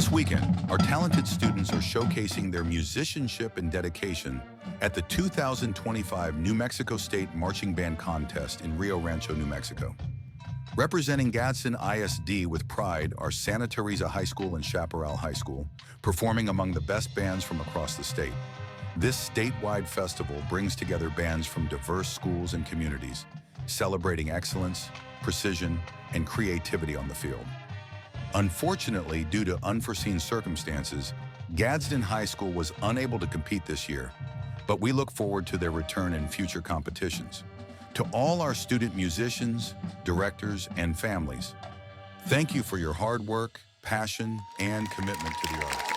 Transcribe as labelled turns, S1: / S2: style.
S1: This weekend, our talented students are showcasing their musicianship and dedication at the 2025 New Mexico State Marching Band Contest in Rio Rancho, New Mexico. Representing Gadsden ISD with pride are Santa Teresa High School and Chaparral High School, performing among the best bands from across the state. This statewide festival brings together bands from diverse schools and communities, celebrating excellence, precision, and creativity on the field. Unfortunately, due to unforeseen circumstances, Gadsden High School was unable to compete this year, but we look forward to their return in future competitions. To all our student musicians, directors, and families, thank you for your hard work, passion, and commitment to the arts.